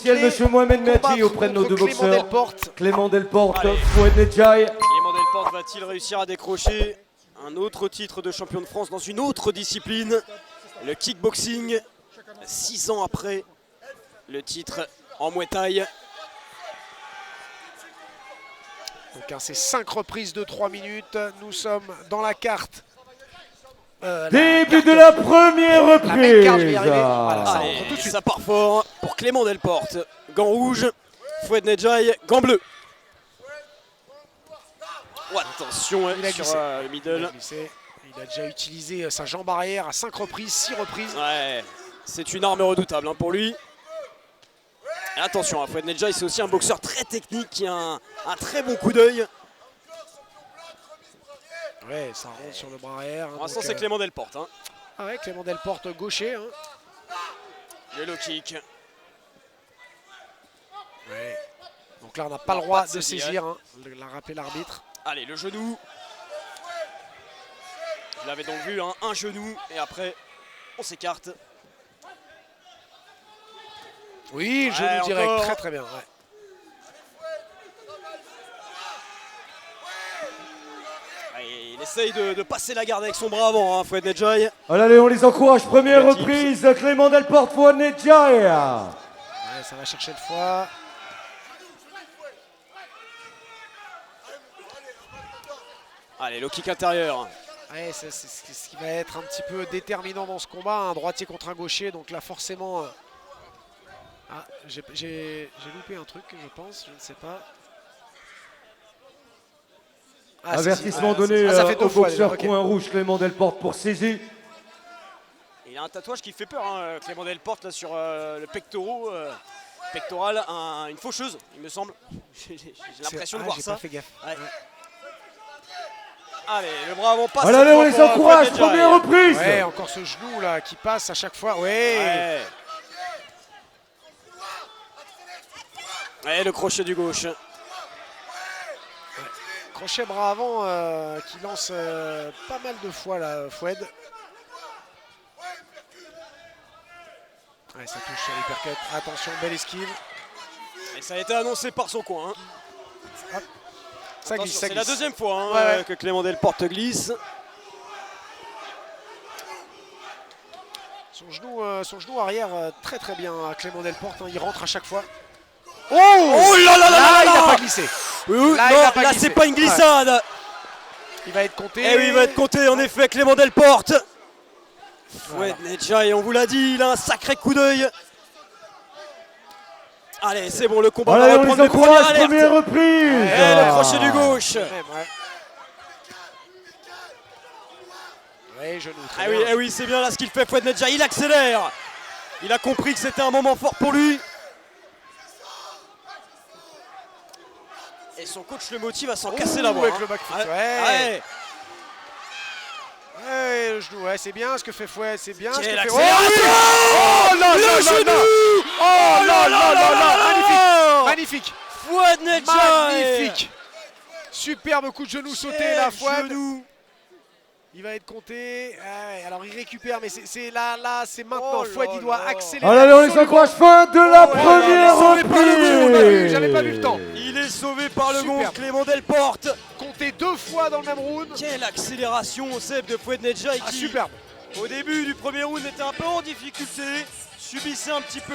officiel, monsieur Mohamed Mehdi, auprès de nos deux boxeurs. Clément Delporte, Fouad Nedjaï. Clément Delporte va-t-il réussir à décrocher un autre titre de champion de France dans une autre discipline, le kickboxing, 6 ans après le titre en Muay Thai. Donc c'est 5 reprises de 3 minutes. Nous sommes dans la carte. Début de la première reprise. Voilà, ça Allez, rentre tout de suite. ça part fort pour Clément Delporte. Gant rouge, Fouad Nedjaï, gant bleu. Oh, attention Il a sur glissé. le middle. Il a déjà utilisé sa jambe arrière à 5 reprises, 6 reprises. Ouais, c'est une arme redoutable hein, pour lui. Et attention, Fouad Nedjaï, c'est aussi un boxeur très technique qui a un très bon coup d'œil. Ouais, ça rentre sur le bras arrière. Pour l'instant, c'est Clément Delporte. Hein. Ah ouais, Clément Delporte gaucher. Hein. Le low kick. Ouais. Donc là, on n'a pas le droit de saisir. Hein. L'a rappelé l'arbitre. Allez, le genou. Je l'avais donc vu, hein, un genou. Et après, on s'écarte. Oui, le genou direct. encore. Très très bien. Ouais. Allez, il essaye de passer la garde avec son bras avant, hein, Fouad Nedjaï. Allez, on les encourage. Première Le tips. reprise, Clément Delporte, Fouad Nedjaï. Ouais, ça va chercher le foie. Allez, low kick intérieur. Ouais, c'est ce qui va être un petit peu déterminant dans ce combat. Un droitier contre un gaucher. Donc là, forcément... Ah, j'ai loupé un truc, je pense. Je ne sais pas. Ah, Avertissement si. donné Ah, ça fait au 2 fois, boxeur ok. coin rouge, Clément Delporte pour saisie. Il a un tatouage qui fait peur, hein, Clément Delporte, là, sur le pectoral, une faucheuse, il me semble. J'ai l'impression de voir j'ai ça. pas fait gaffe. Ouais. Allez, le bras avant passe. Allez, on les encourage. Première reprise. Ouais, encore ce genou là qui passe à chaque fois. Ouais. Ouais, le crochet du gauche. Crochet bras avant qui lance pas mal de fois là, Fouad. Ouais, ça touche sur l'hypercut. Attention, belle esquive. Et ça a été annoncé par son coin. Hein. Ça glisse, ça C'est la glisse. deuxième fois hein, Ouais. que Clément Delporte glisse. Son genou arrière très très bien à Clément Delporte. Hein, il rentre à chaque fois. Oh là là là là, il n'a pas glissé. Oui, Là, il non, a pas là glissé. c'est pas une glissade. Ouais. Il va être compté. Eh oui, il va être compté en effet, Clément Delporte. Voilà. Fouad Nedjaï, on vous l'a dit, il a un sacré coup d'œil. Allez, c'est bon, le combat Allez, va on reprendre les les premières encourage. alertes. Première reprise. Et le crochet du gauche. Ouais. Ouais, genou. Très Ah bien. oui, eh oui, c'est bien là ce qu'il fait Fouad Nedjaï, il accélère. Il a compris que c'était un moment fort pour lui. Et son coach le motive à s'en casser la voix. avec hein. le back foot. Ouais. Ouais. Ouais, le genou, ouais, c'est bien ce que fait Fouad, c'est bien ce que Quelle fait. accélération. Oh là Le là là genou. là. Oh là là là là. Magnifique, magnifique, Fouad Nedjaï. magnifique. Superbe coup de genou sauté là, Fouad. Genou. Il va être compté. Ah ouais, alors il récupère, mais c'est là, c'est maintenant. Oh Fouad, là il doit là. accélérer. Allez, on les absolument. encourage. Fin de la Oh, ouais, première sauvé par le gong, on a vu, j'avais pas vu le temps. reprise. Il est sauvé par le Superbe. gong, Clément Delporte. Compté 2 fois dans le même round. Quelle accélération, Seb, de Fouad Nedjaï Ah, qui, superbe. au début du premier round, était un peu en difficulté, subissait un petit peu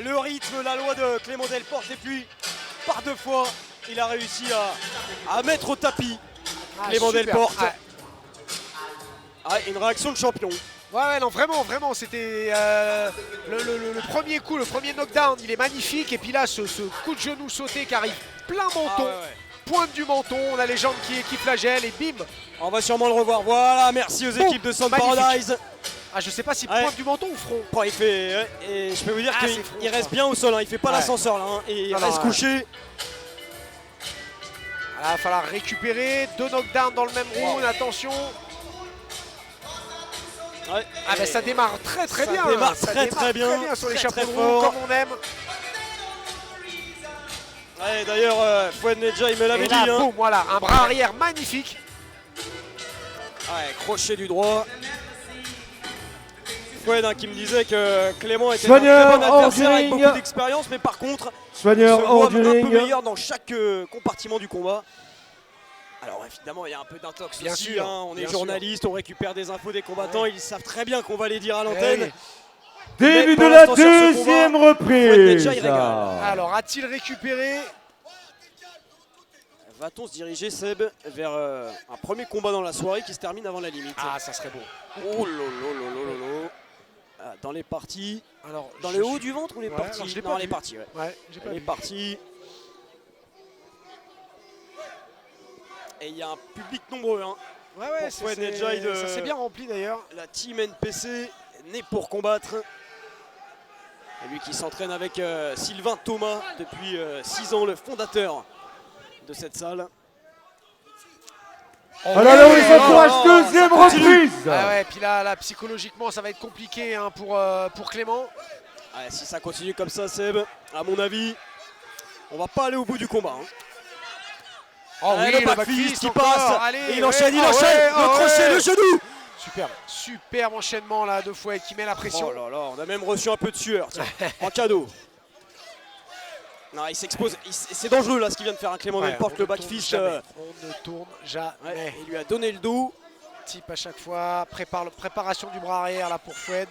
le rythme, la loi de Clément Delporte, et puis, par 2 fois, il a réussi à mettre au tapis Ah, Clément superbe. Delporte. Ouais. Ah, une réaction de champion. Ouais, non, vraiment, c'était le premier coup, le premier knockdown, il est magnifique. Et puis là, ce coup de genou sauté qui arrive plein menton, Ah, ouais. pointe du menton, on a les jambes qui flagellent et bim. On va sûrement le revoir. Voilà, merci aux Boum, équipes de Sound magnifique. Paradise. Ah, je sais pas si Ouais. pointe du menton ou front. Bon, il fait, et je peux vous dire Ah, qu'il c'est front, il je reste crois. bien au sol, hein. Il fait pas Ouais. l'ascenseur là, hein. Et il Non, reste non, couché. Il va falloir récupérer 2 knockdowns dans le même round, attention. Ouais. Ah, ben ça démarre très Ça bien. démarre Ça très, démarre très bien, sur les très, chapeaux très de roue, fort. comme on aime. Ouais, d'ailleurs, Fouad Nedjaï me l'avait Et dit. là, Hein. boum, voilà, un bras arrière magnifique. Ouais, crochet du droit. Foued qui me disait que Clément était Soigneur, un très bon adversaire avec Orduring. beaucoup d'expérience, mais par contre, il se Soigneur voit un peu Orduring. meilleur dans chaque compartiment du combat. Alors évidemment, il y a un peu d'intox Bien aussi, sûr, hein. On est bien journaliste, on récupère des infos des combattants, ils savent très bien qu'on va les dire à l'antenne. oui. Début Mais de pour la l'instant, sur ce deuxième combat, reprise. Foued, il régale. Alors, a-t-il récupéré? Va-t-on se diriger, Seb, vers un premier combat dans la soirée qui se termine avant la limite? Ah, ça serait beau. Oh lolo. Dans les parties, Alors, dans je le haut suis- du ventre ou les Ouais, parties? alors, je l'ai Non, pas les vu. parties, ouais. Ouais, j'ai pas Les vu. parties. Et il y a un public nombreux, hein. Ouais, pour Foued Nedjai de- ça s'est bien rempli d'ailleurs. La team NPC née pour combattre. Et lui qui s'entraîne avec Sylvain Thomas depuis 6 ans, le fondateur de cette salle. Ah là là, on les encourage, oh, deuxième ça continue. reprise. Ah ouais, puis là, psychologiquement, ça va être compliqué hein, pour Clément. Ouais, si ça continue comme ça, Seb, à mon avis, on va pas aller au bout du combat, hein. Oh Allez, le backfist qui encore. passe. Allez, Et il ouais, enchaîne, ah ouais, le crochet, ouais. le genou. Superbe enchaînement là de Foued qui met la pression. Oh là là, on a même reçu un peu de sueur, tiens, en cadeau. Non, il s'expose, c'est dangereux là ce qu'il vient de faire, un Clément Ouais, Delporte, on le ne tourne backfist. jamais. On ne tourne jamais. Ouais, il lui a donné le dos. Type à chaque fois, préparation du bras arrière là pour Foued.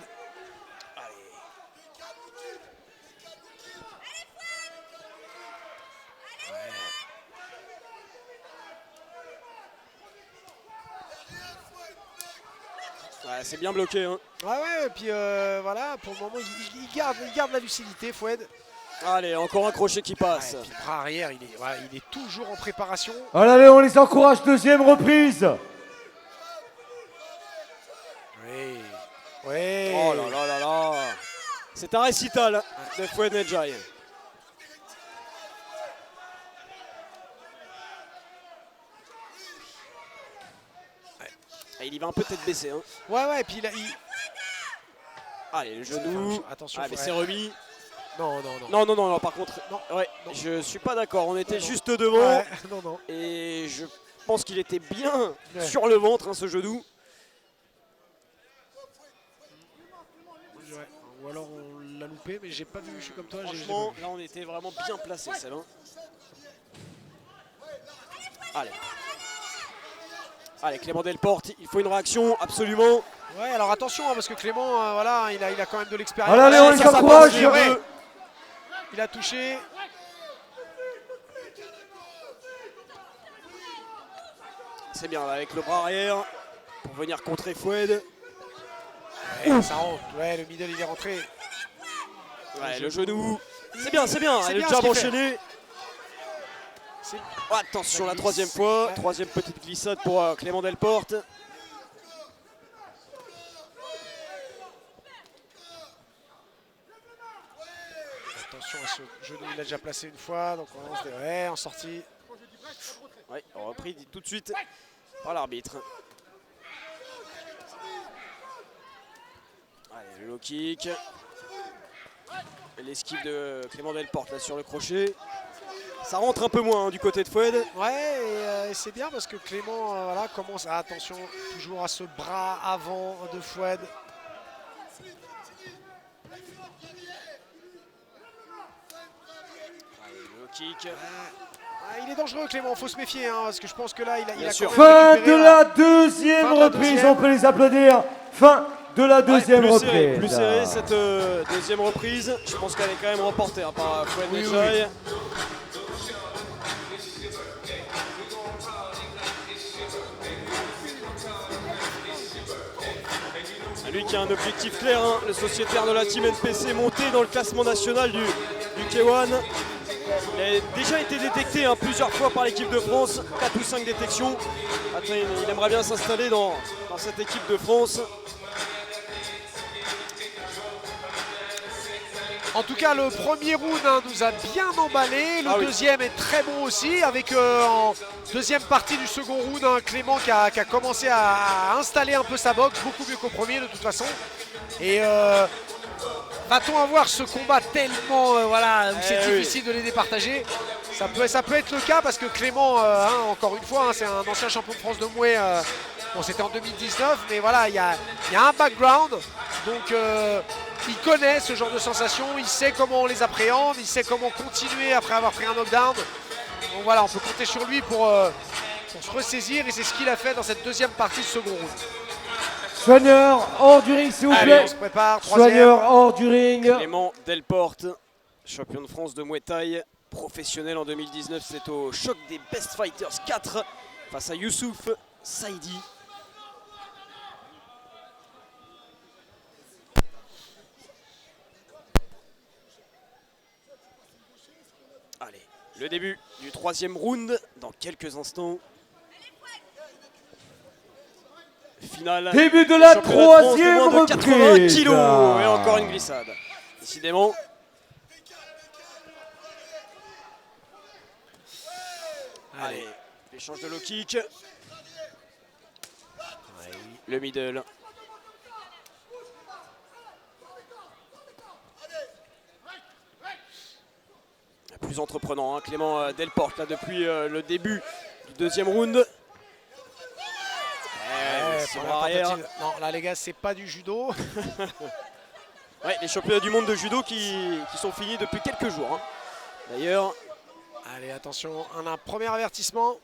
Ouais, c'est bien bloqué, hein. Ouais, et puis voilà, pour le moment, il garde la lucidité, Foued. Allez, encore un crochet qui passe. Ouais, et puis le bras arrière, il est toujours en préparation. Allez, on les encourage, deuxième reprise. Oui. Oui. Oh là là là là. C'est un récital de Foued Nedjai. Et il y va un peu tête baissée, hein. Ouais, et puis là, Allez, le genou. attention. Ah, mais Foued. c'est remis. Non. Non, par contre, Non, ouais, non. je suis pas d'accord. On était juste devant. Ouais, non. Et je pense qu'il était bien Ouais. sur le ventre, hein, ce genou. Ouais. Ou alors on l'a loupé, mais j'ai pas vu, je suis comme toi. j'ai pas Franchement, vu. là, on était vraiment bien placé, celle-là. Allez, Clément Delporte, il faut une réaction, absolument. Ouais, alors attention, hein, parce que Clément, voilà, il a quand même de l'expérience. Allez, on les ça encourage. passe, les deux. Il a touché. C'est bien, là, avec le bras arrière, pour venir contrer Foued. Ouais, ça rentre. Ouais, le middle, il est rentré. Ouais, le genou. C'est bien, C'est le bien jab ce qu'il enchaîné. C'est- Oh, attention, la glisse. troisième fois. Ouais. Troisième petite glissade pour Clément Delporte. Attention à ce genou, il l'a déjà placé une fois. Donc on lance des... Ouais, en sortie. Ouais, repris tout de suite par l'arbitre. Allez, le low kick. L'esquive de Clément Delporte là sur le crochet. Ça rentre un peu moins hein, du côté de Foued. Ouais, et c'est bien parce que Clément voilà, commence. Ah, attention, toujours à ce bras avant de Foued. Allez, le low kick. Ah, il est dangereux, Clément, faut se méfier, hein, parce que je pense que là, il Bien a sûr. quand même Fin de récupéré, la deuxième Fin de la reprise, deuxième. on peut les applaudir. Fin de la deuxième Ouais, plus reprise. serré cette deuxième reprise. Je pense qu'elle est quand même remportée hein, par Foued Oui, Nedjai. Lui qui a un objectif clair, hein, le sociétaire de la team NPC monté dans le classement national du K1. Il a déjà été détecté hein, plusieurs fois par l'équipe de France, 4 ou 5 détections. Attends, il aimerait bien s'installer dans cette équipe de France. En tout cas, le premier round hein, nous a bien emballé. Le oui. deuxième est très bon aussi. Avec en deuxième partie du second round, hein, Clément qui a commencé à installer un peu sa boxe, beaucoup mieux qu'au premier de toute façon. Et va-t-on avoir ce combat tellement voilà, où c'est oui. difficile de les départager. Ça peut être le cas parce que Clément, encore une fois, c'est un ancien champion de France de Mouet. Bon, c'était en 2019, mais voilà, il y a un background. Donc, il connaît ce genre de sensations, il sait comment on les appréhende, il sait comment continuer après avoir pris un knockdown. Donc voilà, on peut compter sur lui pour se ressaisir et c'est ce qu'il a fait dans cette deuxième partie de second round. Soigneur hors du ring, s'il vous Allez, plaît. on se prépare, troisième. Soigneur hors du ring. Clément Delporte, champion de France de Muay Thai, professionnel en 2019. C'est au choc des Best Fighters 4 face à Youssouf Saïdi. Allez, le début du troisième round dans quelques instants. Finale. Début de la Championnat de France de troisième moins de 80 reprise. kilos. Et encore une glissade. Décidément. Allez, l'échange de low kick. Le middle. Plus entreprenant, hein, Clément Delporte là depuis le début du deuxième round. Arrière. Non, là les gars, c'est pas du judo. Ouais, les championnats du monde de judo qui sont finis depuis quelques jours. Hein. D'ailleurs. Allez, attention, un premier avertissement.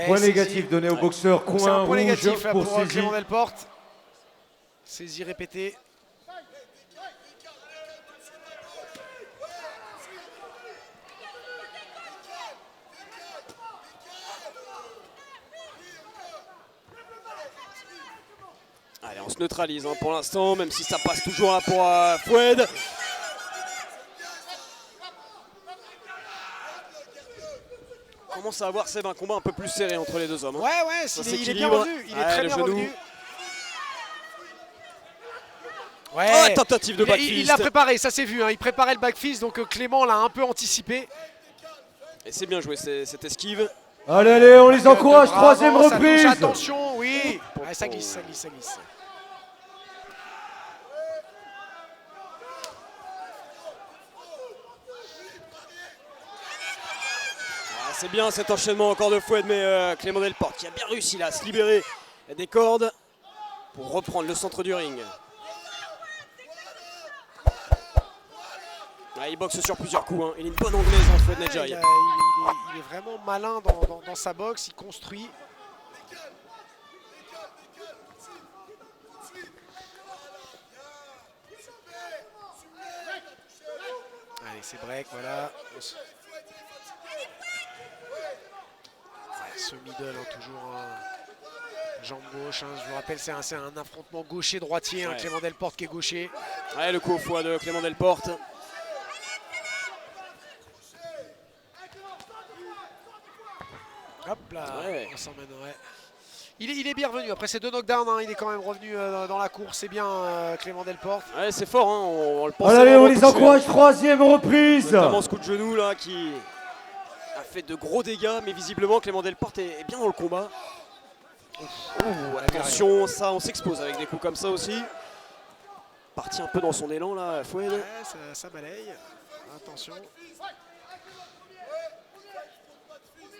Point négatif donné au boxeur, c'est coin un point rouge négatif là, pour pour saisie. Clément Delporte. Saisie répétée. Allez, on se neutralise hein, pour l'instant, même si ça passe toujours hein, pour Fouad. On commence à avoir Seb un combat un peu plus serré entre les deux hommes. Hein. Ouais, il est bien revenu, il est très bien revenu. Ouais, oh, tentative de backfist. Il l'a préparé, ça s'est vu, hein, il préparait le backfist, donc Clément l'a un peu anticipé. Et c'est bien joué cette esquive. Allez, on les encourage, troisième reprise. Attention, oui. Ouais, ça glisse, ça glisse, ça glisse. C'est bien cet enchaînement encore de Fouad, mais Clément Delporte qui a bien réussi là, à se libérer des cordes pour reprendre le centre du ring. Ah, il boxe sur plusieurs coups, hein. Il est une bonne anglaise en Fouad Nedjai. Il est vraiment malin dans sa boxe, il construit. Allez, c'est break, voilà. Ce middle, hein, toujours jambe gauche. Hein, je vous rappelle, c'est un affrontement gaucher-droitier. Hein, Clément Delporte qui est gaucher. Ouais, le coup au foie de Clément Delporte. Hop là, on s'emmène, ouais. Il est bien revenu. Après ces deux knockdowns, hein, il est quand même revenu dans la course. C'est bien Clément Delporte. Ouais, c'est fort, hein, on le pense. Allez, on les encourage, troisième reprise. Notamment ce coup de genou là qui a fait de gros dégâts, mais visiblement Clément Delporte est bien dans le combat. Attention, ça on s'expose avec des coups comme ça aussi. Parti un peu dans son élan là, Fouad. Ouais, ça balaye. Attention.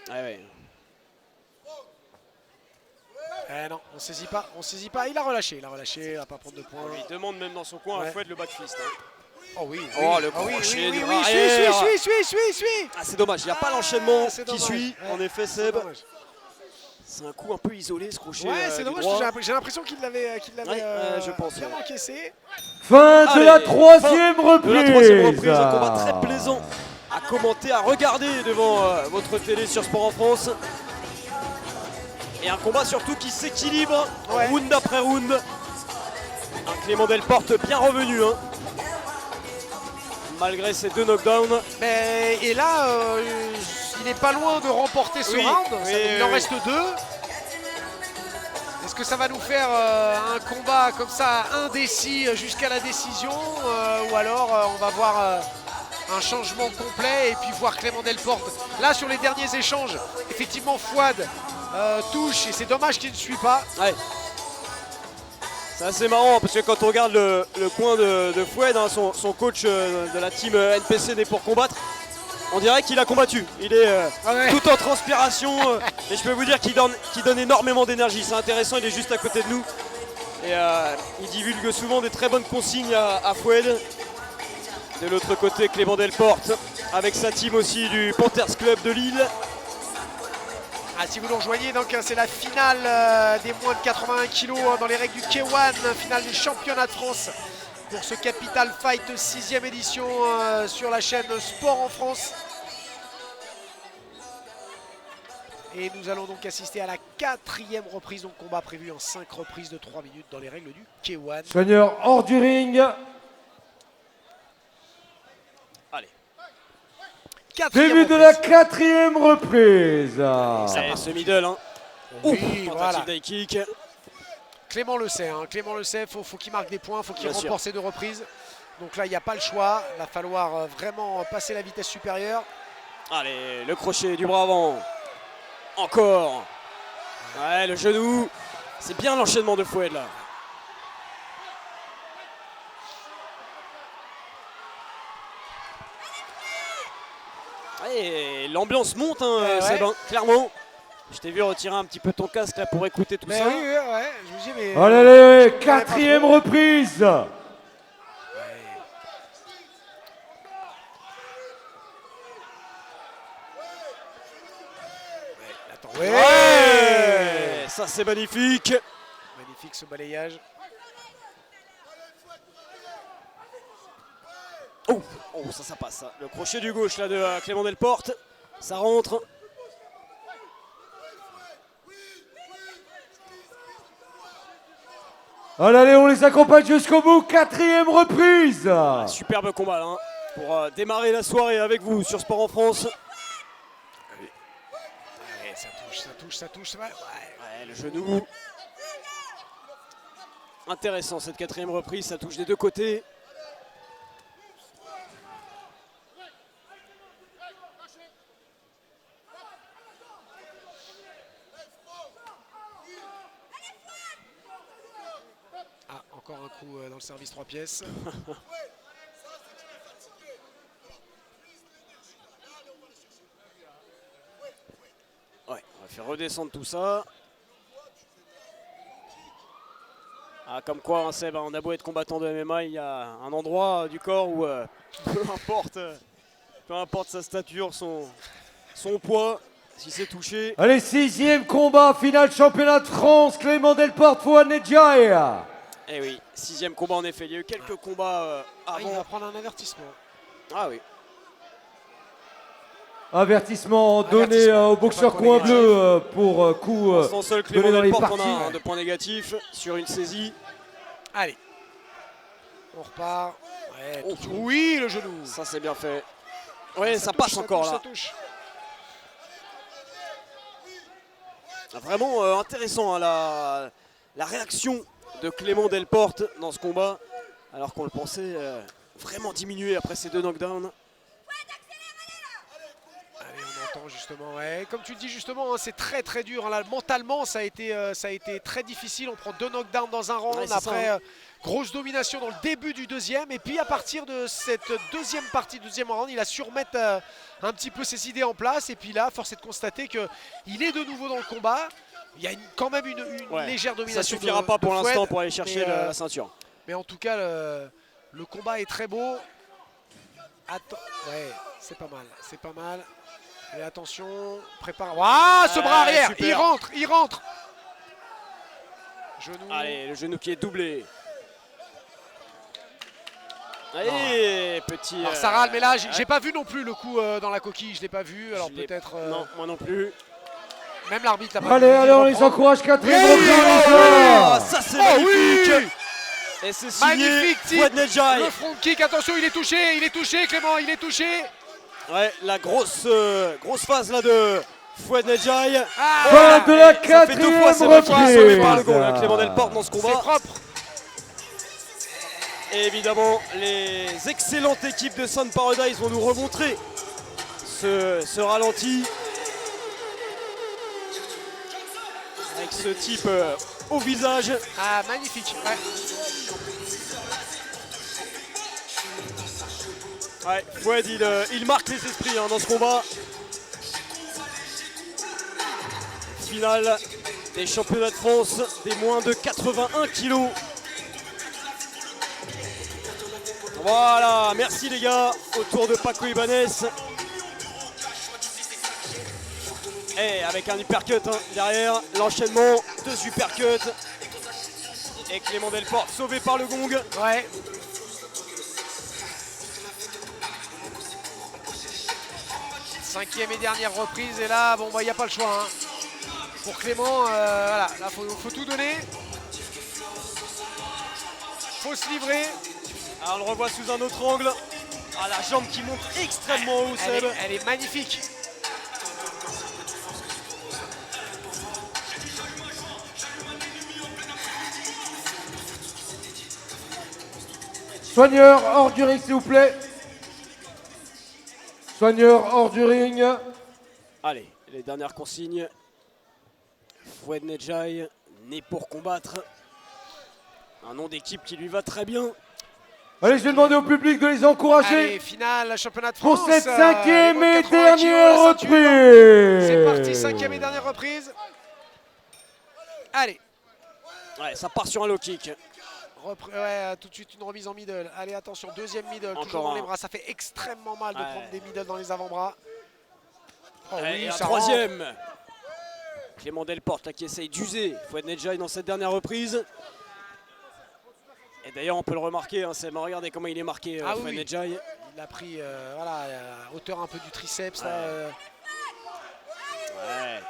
Ouais. Non, on saisit pas, il a relâché, il va pas prendre de points. Il demande même dans son coin à Fouad le backfist. Hein. Oh oui, le crochet du bras arrière. Suis. Ah, c'est dommage, il n'y a pas l'enchaînement qui suit, en effet Seb. C'est un coup un peu isolé ce crochet. Ouais, c'est dommage, j'ai l'impression qu'il l'avait je pense, bien encaissé. Fin de la troisième reprise. Un combat très plaisant à commenter, à regarder devant votre télé sur Sport en France. Et un combat surtout qui s'équilibre round après round. Un Clément Delporte bien revenu. Hein. Malgré ces deux knockdowns. Et là, il n'est pas loin de remporter ce round. Il en reste deux. Est-ce que ça va nous faire un combat comme ça indécis jusqu'à la décision ou alors on va voir un changement complet et puis voir Clément Delporte. Là sur les derniers échanges, effectivement Fouad touche et c'est dommage qu'il ne suit pas. Ouais. C'est assez marrant parce que quand on regarde le coin de Foued, hein, son coach de la team NPC Né pour combattre, on dirait qu'il a combattu. Il est tout en transpiration et je peux vous dire qu'il donne énormément d'énergie. C'est intéressant, il est juste à côté de nous. Et il divulgue souvent des très bonnes consignes à Foued. De l'autre côté, Clément Delporte avec sa team aussi du Panthers Club de Lille. Ah, si vous nous rejoignez, donc c'est la finale des moins de 81 kg dans les règles du K1, finale du championnat de France pour ce Capital Fight 6e édition sur la chaîne Sport en France. Et nous allons donc assister à la 4e reprise, donc combat prévu en 5 reprises de 3 minutes dans les règles du K1. Soigneur hors du ring. Allez. Début de la 4e reprise. C'est ce middle, hein. Oui, voilà. D'high kick. Clément le sait, hein. Clément le sait, faut qu'il marque des points, faut qu'il Bien sûr. remporte ses 2 reprises. Donc là, il n'y a pas le choix, il va falloir vraiment passer la vitesse supérieure. Allez, le crochet du bras avant. Encore. Ouais, le genou. C'est bien l'enchaînement de Foued là. Et l'ambiance monte, hein, ouais. Sébin, clairement. Je t'ai vu retirer un petit peu ton casque là pour écouter tout Mais ça. oui, ouais, je vous dis, mais... Allez, 4e reprise. Ouais, ça c'est magnifique. Magnifique ce balayage. Oh, ça passe ça. Le crochet du gauche là de Clément Delporte. Ça rentre. Allez, on les accompagne jusqu'au bout. 4e reprise. Superbe combat là, hein, pour démarrer la soirée avec vous sur Sport en France. Ouais, ça touche. Ouais. Ouais, le genou. Intéressant cette 4e reprise, ça touche des deux côtés. Ah, encore un coup dans le service 3 pièces. Ouais, on va faire redescendre tout ça. Ah, comme quoi, hein, Seb, on a beau être combattant de MMA, il y a un endroit du corps où peu importe sa stature, son poids, si c'est touché. Allez, 6e combat, finale championnat de France. Clément Delporte, Fouad Nedjaï. Eh oui, 6e combat en effet. Il y a eu quelques combats Il va avant. prendre un avertissement. Ah oui. Avertissement donné au boxeur coin bleu pour coup Sans seul donné Clément dans les Delporte, on parties. a un de points négatifs sur une saisie. Allez. On repart. Ouais, Oh. oui, le genou. Ça c'est bien fait. Ouais, ça touche, passe encore touche, là. Ça touche. Vraiment intéressant hein, la réaction de Clément Delporte dans ce combat, alors qu'on le pensait vraiment diminué après ces 2 knockdowns. Allez, on entend justement. Ouais. Comme tu le dis justement, hein, c'est très dur. Hein, là, mentalement, ça a été très difficile. On prend 2 knockdowns dans un round. Ouais, c'est Après, ça, hein. grosse domination dans le début du 2e. Et puis à partir de cette 2e partie, 2e round, il a su remettre un petit peu ses idées en place. Et puis là, force est de constater qu'il est de nouveau dans le combat. Il y a quand même une Ouais, légère domination. ça suffira pas pour de l'instant Foued, pour aller chercher mais, la ceinture. Mais en tout cas, le combat est très beau. Ouais, c'est pas mal. Et attention, prépare. Ah, ce bras arrière, super. il rentre. Genou. Allez, le genou qui est doublé. Allez, petit. Alors ça râle, mais là, j'ai pas vu non plus le coup dans la coquille, je l'ai pas vu. Alors peut-être. Non, moi non plus. Même l'arbitre l'a pas Allez, vu. allez, on les encourage. 4e Ah, reprise. ça c'est Oh magnifique. oui. Et c'est signé Magnifique Fouad Nedjaï. Le front kick, attention, il est touché, Clément, il est touché. Ouais, la grosse phase là de Fouad Nedjaï. Fin de la Ça fait 2 fois, c'est sauvé par le gong, reprise. Clément Delporte dans ce C'est combat. propre. Et évidemment, les excellentes équipes de Sound Paradise vont nous remontrer ce ralenti. Avec ce type au visage. Ah, magnifique. Ouais, Fouad, il marque les esprits dans ce combat. Finale des championnats de France des moins de 81 kilos. Voilà, merci les gars, autour de Paco Ibanez. Et avec un uppercut derrière, l'enchaînement, 2 uppercuts. Et Clément Delporte sauvé par le gong. Ouais. Cinquième et dernière reprise, et là, bon, bah, il n'y a pas le choix. Hein. Pour Clément, voilà, là, faut tout donner. Faut se livrer. Alors on le revoit sous un autre angle. Ah, la jambe qui monte extrêmement haut, Seb. Elle est magnifique. Soigneur, hors du ring, s'il vous plaît. Soigneur, hors du ring. Allez, les dernières consignes. Fouad Nedjai, né pour combattre. Un nom d'équipe qui lui va très bien. Allez, je vais demander au public de les encourager. Allez, finale, championnat de France. Pour cette cinquième et 80 dernière kilos, la ceinture. reprise. C'est parti, cinquième et dernière reprise. Allez. Ouais, ça part sur un low kick. Ouais, tout de suite une remise en middle. Allez, attention, deuxième middle, Encore toujours dans un. les bras. Ça fait extrêmement mal de prendre des middle dans les avant-bras. Oh, oui, Et un ça troisième. Clément Delporte là, qui essaye d'user Fouad Nedjai dans cette dernière reprise. Et d'ailleurs on peut le remarquer, hein, regardez comment il est marqué, Ah, Fouad oui. Nedjai. Il a pris voilà, à hauteur un peu du triceps. Ouais. Là, Ouais.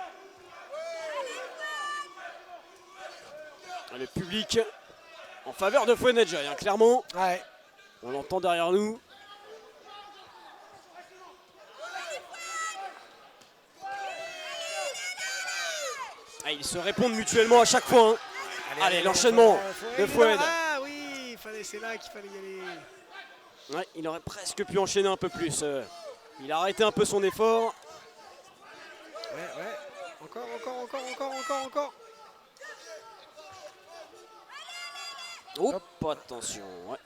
Le public en faveur de Fouad Nedjai, hein, clairement. Ouais. On l'entend derrière nous. Ah, ils se répondent mutuellement à chaque fois. Hein. Allez, l'enchaînement de Fouad. Ah oui, c'est là qu'il fallait y aller. Ouais, il aurait presque pu enchaîner un peu plus. Il a arrêté un peu son effort. Ouais. Encore. Hop, attention. Ouais.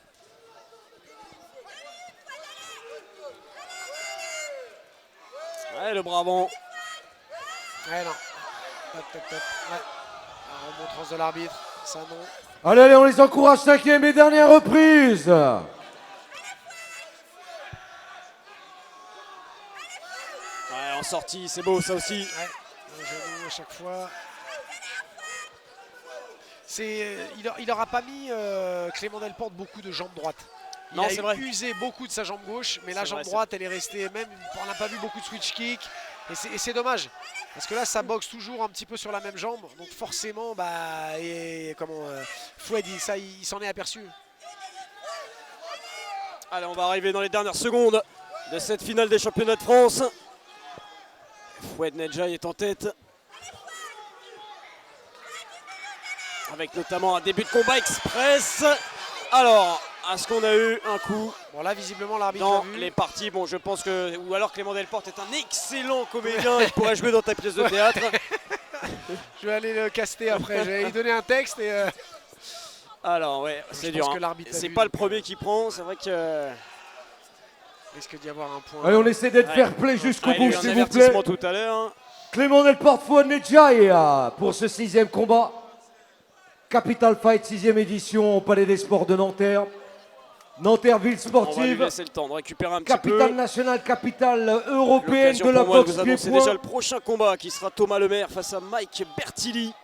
Ouais, le bras avant. Ouais, non. Top. Ouais. La remontrance de l'arbitre, ça non. Allez, on les encourage, cinquième et dernière reprise. Ouais, en sortie, c'est beau ça aussi. Ouais, un genou à chaque fois. Il n'aura pas mis Clément Delporte beaucoup de jambes droites. Il Non, a c'est vrai. usé beaucoup de sa jambe gauche, mais la C'est jambe vrai, droite, elle est restée même. On n'a pas vu beaucoup de switch kick. Et c'est dommage. Parce que là, ça boxe toujours un petit peu sur la même jambe. Donc forcément, Fouad, il s'en est aperçu. Allez, on va arriver dans les dernières secondes de cette finale des championnats de France. Fouad Nedjai est en tête. Avec notamment un début de combat express. Alors, est-ce qu'on a eu un coup Bon, là, visiblement, l'arbitre dans a vu. les parties? Bon, je pense que... Ou alors Clément Delporte est un excellent comédien. Il pourrait jouer dans ta pièce de théâtre. Je vais aller le caster après. Je vais lui donner un texte et... Alors, ouais, c'est dur. que l'arbitre a C'est vu, pas le donc, premier qui prend. C'est vrai que... Il risque d'y avoir un point. Allez, on essaie d'être Ouais. fair play jusqu'au Ah, il y a bout, eu un s'il vous plaît. avertissement tout à l'heure. Hein. Clément Delporte, Fouad Nedjai pour ce 6e combat. Capital Fight, 6e édition au Palais des Sports de Nanterre. Nanterre, ville On va lui sportive. laisser le temps de récupérer un petit peu. Capitale nationale, capitale européenne L'occasion de la pour moi de boxe vous annoncer pied-point. déjà le prochain combat qui sera Thomas Lemaire face à Mike Bertilli.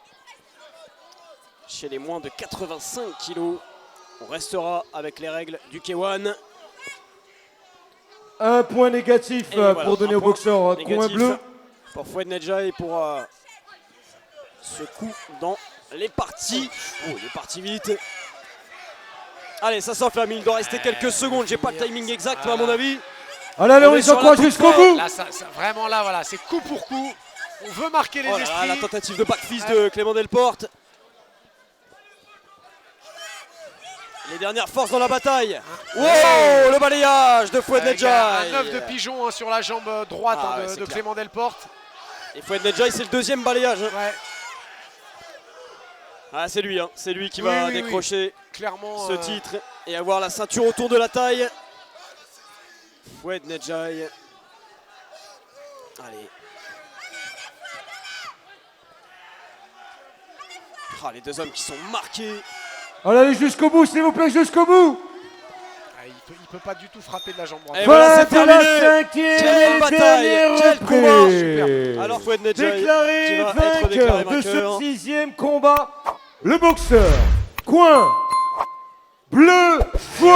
Chez les moins de 85 kilos. On restera avec les règles du K1. Un point négatif Et voilà, pour donner un au point boxeur coin négatif bleu. pour Fouad Nedjai pour ce coup dans les parties. Oh, il est parti vite. Allez, ça s'enflamme, il doit rester quelques secondes. J'ai pas le timing exact à mon avis. Allez, On on est les sur la encourage toute jusqu'au fin. bout. Là, vraiment, là, voilà, c'est coup pour coup. On veut marquer les Oh là là, esprits. la tentative de backfist de Clément Delporte. Les dernières forces dans la bataille. Wow, le balayage de Fouad Avec Nedjai. un œuf de pigeon hein, sur la jambe droite Ah hein, ouais, de c'est clair. Clément Delporte. Et Fouad Nedjai, c'est le deuxième balayage. Ouais. Ah, c'est lui, hein. C'est lui qui Oui, va oui, oui. décrocher Clairement. ce titre et avoir la ceinture autour de la taille. Fouad Nedjai. Allez. Ah, les deux hommes qui sont marqués. Allez jusqu'au bout, s'il vous plaît, jusqu'au bout. Ah, il peut pas du tout frapper de la jambe droite. Et voilà, c'est Pour la terminé. cinquième Quelle et bataille, dernière quel combat. reprise. Alors Fouad Nedjai qui Déclaré va être vainqueur déclaré de ce vainqueur. 6e combat, le boxeur, coin bleu, Fouad